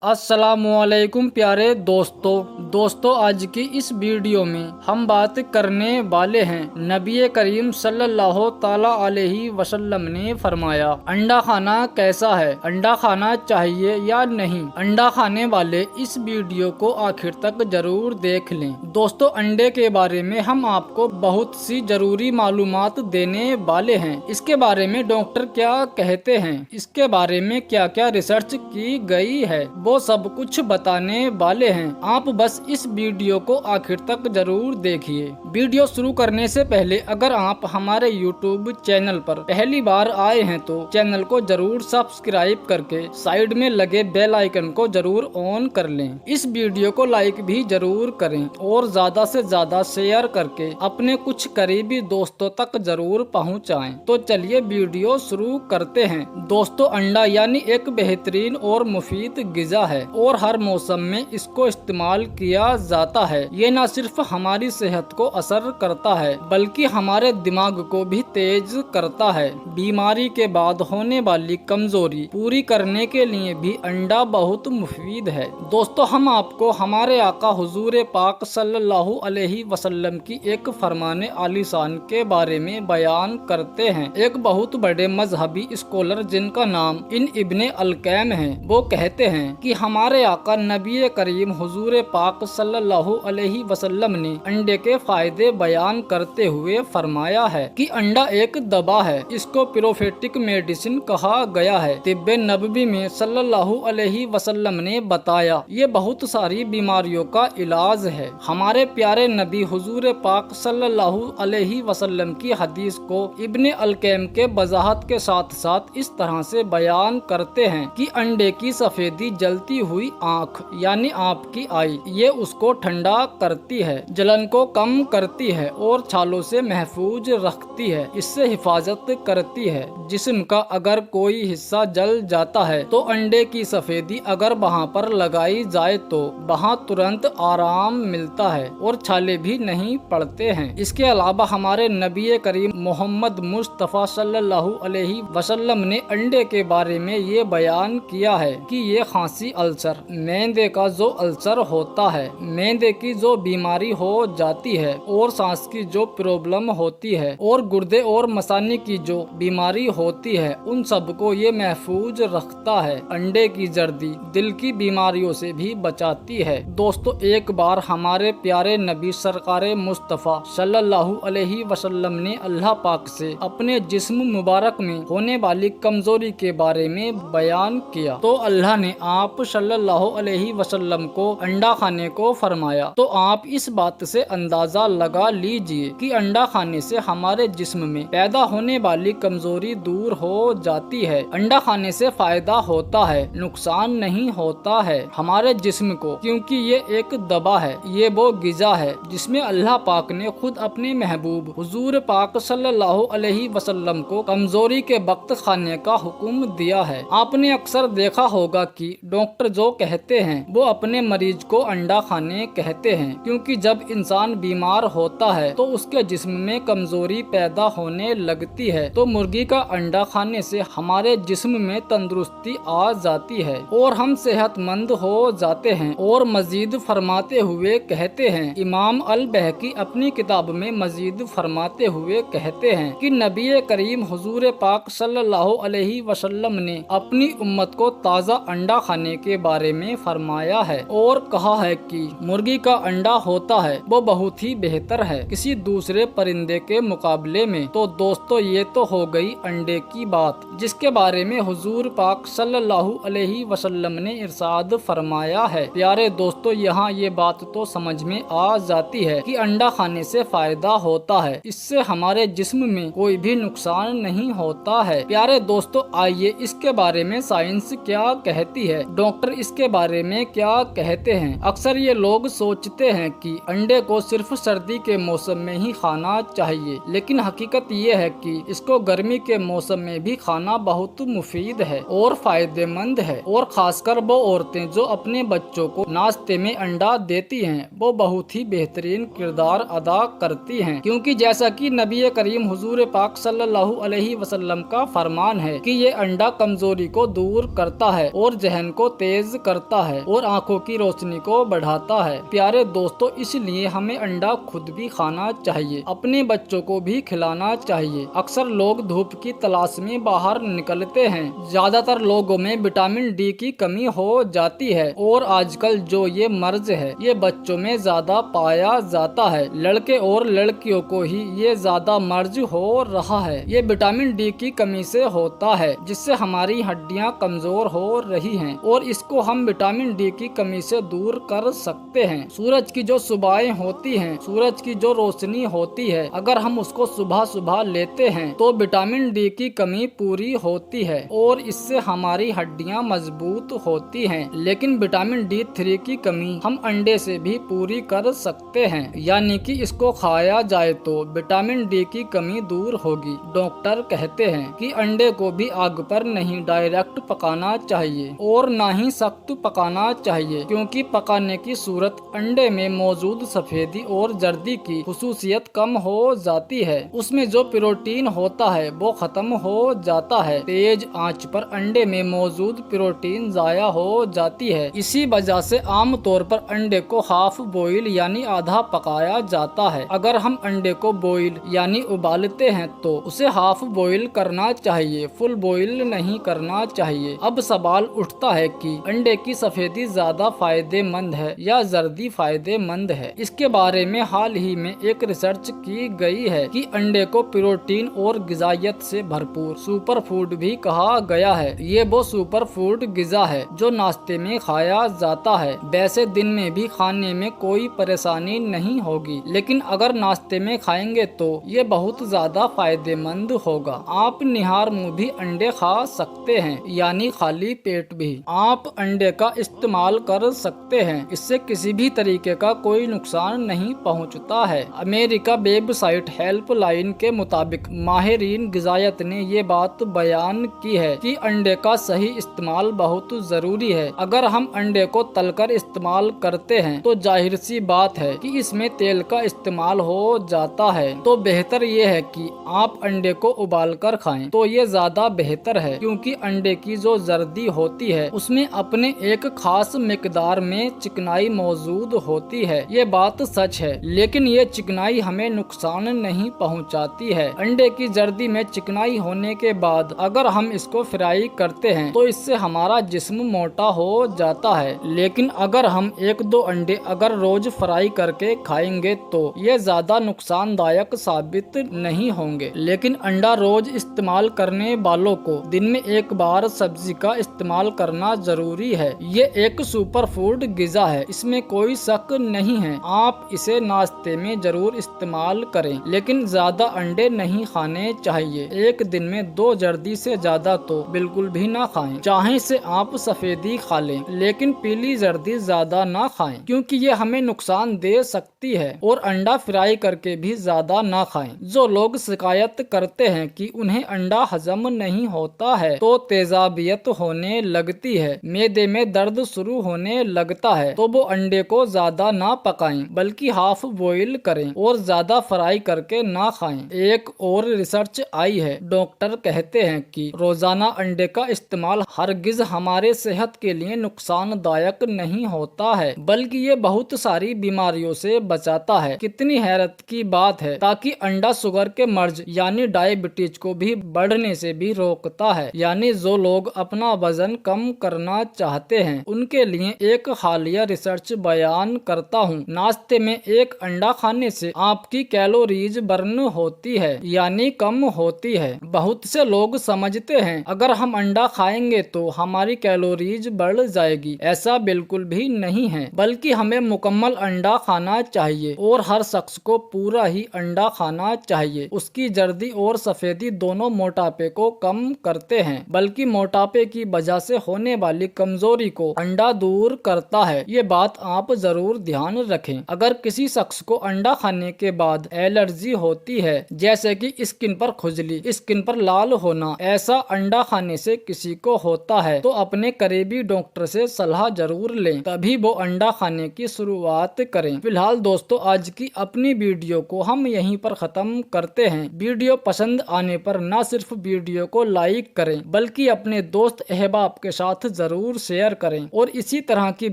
अस्सलामुअलैकुम प्यारे दोस्तों आज की इस वीडियो में हम बात करने वाले हैं नबी करीम सल्लल्लाहु ताला अलैहि वसल्लम ने फरमाया अंडा खाना कैसा है, अंडा खाना चाहिए या नहीं। अंडा खाने वाले इस वीडियो को आखिर तक जरूर देख लें। दोस्तों अंडे के बारे में हम आपको बहुत सी जरूरी मालूमात देने वाले हैं। इसके बारे में डॉक्टर क्या कहते हैं, इसके बारे में क्या क्या रिसर्च की गई है, वो सब कुछ बताने वाले हैं। आप बस इस वीडियो को आखिर तक जरूर देखिए। वीडियो शुरू करने से पहले अगर आप हमारे YouTube चैनल पर पहली बार आए हैं तो चैनल को जरूर सब्सक्राइब करके साइड में लगे बेल आइकन को जरूर ऑन कर लें। इस वीडियो को लाइक भी जरूर करें और ज्यादा से ज्यादा शेयर करके अपने कुछ करीबी दोस्तों तक जरूर पहुंचाएं। तो चलिए वीडियो शुरू करते हैं। दोस्तों अंडा यानी एक बेहतरीन और मुफीद ग़िज़ा है और हर मौसम में इसको इस्तेमाल किया जाता है। ये न सिर्फ हमारी सेहत को असर करता है बल्कि हमारे दिमाग को भी तेज करता है। बीमारी के बाद होने वाली कमजोरी पूरी करने के लिए भी अंडा बहुत मुफीद है। दोस्तों हम आपको हमारे आका हुजूर पाक सल्लल्लाहु अलैहि वसल्लम की एक फरमाने आलीशान के बारे में बयान करते हैं। एक बहुत बड़े मजहबी स्कॉलर जिनका नाम इब्ने अल-क़ैम है, वो कहते हैं कि हमारे आका नबी करीम हुजूर पाक सल्लल्लाहु अलैहि वसल्लम ने अंडे के फायदे बयान करते हुए फरमाया है कि अंडा एक दवा है। इसको प्रोफेटिक मेडिसिन कहा गया है। तिब्बे नबवी में सल्लल्लाहु अलैहि वसल्लम ने बताया ये बहुत सारी बीमारियों का इलाज है। हमारे प्यारे नबी हुजूर पाक सल्लल्लाहु अलैहि वसल्लम की हदीस को इब्ने अल-क़ैम के वजाहत के साथ साथ इस तरह से बयान करते हैं कि अंडे की सफेदी जलती हुई आँख यानी आपकी आई, ये उसको ठंडा करती है, जलन को कम करती है और छालों से महफूज रखती है, इससे हिफाजत करती है। जिस्म का अगर कोई हिस्सा जल जाता है तो अंडे की सफेदी अगर वहाँ पर लगाई जाए तो वहाँ तुरंत आराम मिलता है और छाले भी नहीं पड़ते हैं। इसके अलावा हमारे नबी करीम मोहम्मद मुस्तफ़ा सल्लल्लाहु अलैहि वसल्लम ने अंडे के बारे में ये बयान किया है कि ये खांसी अल्सर, मैदे का जो अल्सर होता है, मैदे की जो बीमारी हो जाती है और सांस की जो प्रॉब्लम होती है और गुर्दे और मसाने की जो बीमारी होती है, उन सब को ये महफूज रखता है। अंडे की जर्दी दिल की बीमारियों से भी बचाती है। दोस्तों एक बार हमारे प्यारे नबी सरकारे मुस्तफ़ा सल्लल्लाहु अलैहि वसल्लम ने अल्लाह पाक से अपने जिस्म मुबारक में होने वाली कमजोरी के बारे में बयान किया तो अल्लाह ने आप सल्लल्लाहु अलैहि वसल्लम को अंडा खाने को फरमाया। तो आप इस बात से अंदाजा लगा लीजिए कि अंडा खाने से हमारे जिस्म में पैदा होने वाली कमजोरी दूर हो जाती है। अंडा खाने से फायदा होता है, नुकसान नहीं होता है हमारे जिस्म को, क्योंकि ये एक दवा है, ये वो ग़िज़ा है जिसमें अल्लाह पाक ने खुद अपने महबूब हुजूर पाक सल्लल्लाहु अलैहि वसल्लम को कमजोरी के वक्त खाने का हुक्म दिया है। आपने अक्सर देखा होगा कि डॉक्टर जो कहते हैं वो अपने मरीज को अंडा खाने कहते हैं, क्योंकि जब इंसान बीमार होता है तो उसके जिस्म में कमजोरी पैदा होने लगती है। तो मुर्गी का अंडा खाने से हमारे जिस्म में तंदुरुस्ती आ जाती है और हम सेहतमंद हो जाते हैं। और मजीद फरमाते हुए कहते हैं, इमाम अल बहकी अपनी किताब में मजीद फरमाते हुए कहते हैं कि नबी करीम हुजूर पाक सल्लल्लाहु अलैहि वसल्लम ने अपनी उम्मत को ताज़ा अंडा खाने के बारे में फरमाया है और कहा है कि मुर्गी का अंडा होता है वो बहुत ही बेहतर है किसी दूसरे परिंदे के मुकाबले में। तो दोस्तों ये तो हो गई अंडे की बात जिसके बारे में हुजूर पाक सल्लल्लाहु अलैहि वसल्लम ने इरशाद फरमाया है। प्यारे दोस्तों यहाँ ये बात तो समझ में आ जाती है कि अंडा खाने से फायदा होता है, इससे हमारे जिस्म में कोई भी नुकसान नहीं होता है। प्यारे दोस्तों आइए इसके बारे में साइंस क्या कहती है, डॉक्टर इसके बारे में क्या कहते हैं। अक्सर ये लोग सोचते हैं कि अंडे को सिर्फ सर्दी के मौसम में ही खाना चाहिए, लेकिन हकीकत ये है कि इसको गर्मी के मौसम में भी खाना बहुत मुफीद है और फायदेमंद है। और खासकर वो औरतें जो अपने बच्चों को नाश्ते में अंडा देती हैं वो बहुत ही बेहतरीन किरदार अदा करती हैं, क्योंकि जैसा कि नबी करीम हुजूर पाक सल्लल्लाहु अलैहि वसल्लम का फरमान है कि ये अंडा कमजोरी को दूर करता है और जहन को کو तेज करता है और आंखों की रोशनी को बढ़ाता है। प्यारे दोस्तों, इसलिए हमें अंडा खुद भी खाना चाहिए, अपने बच्चों को भी खिलाना चाहिए। अक्सर लोग धूप की तलाश में बाहर निकलते हैं। ज्यादातर लोगों में विटामिन डी की कमी हो जाती है और आजकल जो ये मर्ज है ये बच्चों में ज्यादा पाया जाता है। लड़के और लड़कियों को ही ये ज्यादा मर्ज हो रहा है। ये विटामिन डी की कमी से होता है, जिससे हमारी हड्डियां कमजोर हो रही हैं और इसको हम विटामिन डी की कमी से दूर कर सकते हैं। सूरज की जो सुबहें होती हैं, सूरज की जो रोशनी होती है, अगर हम उसको सुबह सुबह लेते हैं तो विटामिन डी की कमी पूरी होती है और इससे हमारी हड्डियां मजबूत होती हैं। लेकिन विटामिन डी 3 की कमी हम अंडे से भी पूरी कर सकते हैं, यानी कि इसको खाया जाए तो विटामिन डी की कमी दूर होगी। डॉक्टर कहते हैं कि अंडे को भी आग पर नहीं डायरेक्ट पकाना चाहिए और ना ही सख्त पकाना चाहिए, क्योंकि पकाने की सूरत अंडे में मौजूद सफेदी और जर्दी की खुसूसियत कम हो जाती है। उसमें जो प्रोटीन होता है वो खत्म हो जाता है। तेज आंच पर अंडे में मौजूद प्रोटीन जाया हो जाती है। इसी वजह से आम तौर पर अंडे को हाफ बॉईल यानी आधा पकाया जाता है। अगर हम अंडे को बॉईल यानी उबालते हैं तो उसे हाफ बॉईल करना चाहिए, फुल बॉईल नहीं करना चाहिए। अब सवाल उठता है कि अंडे की सफेदी ज्यादा फायदेमंद है या जर्दी फायदेमंद है। इसके बारे में हाल ही में एक रिसर्च की गई है कि अंडे को प्रोटीन और गिजायत से भरपूर सुपर फूड भी कहा गया है। ये वो सुपर फूड गिजा है जो नाश्ते में खाया जाता है। वैसे दिन में भी खाने में कोई परेशानी नहीं होगी, लेकिन अगर नाश्ते में खाएंगे तो ये बहुत ज्यादा फायदेमंद होगा। आप निहार मुंह भी अंडे खा सकते हैं, यानी खाली पेट भी आप अंडे का इस्तेमाल कर सकते हैं। इससे किसी भी तरीके का कोई नुकसान नहीं पहुंचता है। अमेरिका वेबसाइट हेल्पलाइन के मुताबिक माहिरीन गिजायत ने ये बात बयान की है कि अंडे का सही इस्तेमाल बहुत जरूरी है। अगर हम अंडे को तलकर इस्तेमाल करते हैं तो जाहिर सी बात है कि इसमें तेल का इस्तेमाल हो जाता है, तो बेहतर ये है कि आप अंडे को उबाल कर खाएं तो ये ज्यादा बेहतर है, क्योंकि अंडे की जो जर्दी होती है उसमें अपने एक खास मिकदार में चिकनाई मौजूद होती है। ये बात सच है, लेकिन ये चिकनाई हमें नुकसान नहीं पहुंचाती है। अंडे की जर्दी में चिकनाई होने के बाद अगर हम इसको फ्राई करते हैं तो इससे हमारा जिस्म मोटा हो जाता है, लेकिन अगर हम 1-2 अंडे अगर रोज फ्राई करके खाएंगे तो ये ज्यादा नुकसानदायक साबित नहीं होंगे। लेकिन अंडा रोज इस्तेमाल करने वालों को दिन में एक बार सब्जी का इस्तेमाल करना जरूरी है। ये एक सुपर फूड गिजा है, इसमें कोई शक नहीं है। आप इसे नाश्ते में जरूर इस्तेमाल करें, लेकिन ज्यादा अंडे नहीं खाने चाहिए। एक दिन में 2 जर्दी से ज्यादा तो बिल्कुल भी ना खाएं। चाहे से आप सफेदी खा लें, लेकिन पीली जर्दी ज्यादा ना खाएं, क्योंकि ये हमें नुकसान दे सकती है। और अंडा फ्राई करके भी ज्यादा ना खाएं। जो लोग शिकायत करते हैं कि उन्हें अंडा हजम नहीं होता है, तो तेजाबियत होने लगती है, मैदे में दर्द शुरू होने लगता है, तो वो अंडे को ज्यादा ना पकाएं, बल्कि हाफ बॉईल करें और ज्यादा फ्राई करके ना खाएं। एक और रिसर्च आई है, डॉक्टर कहते हैं कि रोजाना अंडे का इस्तेमाल हरगिज हमारे सेहत के लिए नुकसानदायक नहीं होता है, बल्कि ये बहुत सारी बीमारियों से बचाता है। कितनी हैरत की बात है। ताकि अंडा शुगर के मर्ज यानी डायबिटीज को भी बढ़ने से भी रोकता है। यानी जो लोग अपना वजन कम करना चाहते हैं उनके लिए एक हालिया रिसर्च बयान करता हूँ। नाश्ते में एक अंडा खाने से आपकी कैलोरीज बर्न होती है, यानी कम होती है। बहुत से लोग समझते हैं अगर हम अंडा खाएंगे तो हमारी कैलोरीज बढ़ जाएगी। ऐसा बिल्कुल भी नहीं है, बल्कि हमें मुकम्मल अंडा खाना चाहिए और हर शख्स को पूरा ही अंडा खाना चाहिए। उसकी जर्दी और सफेदी दोनों मोटापे को कम करते हैं, बल्कि मोटापे की वजह से होने वाली कमजोरी को अंडा दूर करता है। ये बात आप जरूर ध्यान रखें। अगर किसी शख्स को अंडा खाने के बाद एलर्जी होती है, जैसे कि स्किन पर खुजली, स्किन पर लाल होना, ऐसा अंडा खाने से किसी को होता है तो अपने करीबी डॉक्टर से सलाह जरूर लें, तभी वो अंडा खाने की शुरुआत करें। फिलहाल दोस्तों, आज की अपनी वीडियो को हम यहीं पर खत्म करते हैं। वीडियो पसंद आने पर ना सिर्फ वीडियो को लाइक करें, बल्कि अपने दोस्त अहबाब के साथ ضرور شیئر کریں اور اسی طرح کی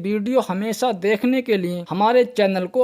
ویڈیو ہمیشہ دیکھنے کے لیے ہمارے چینل کو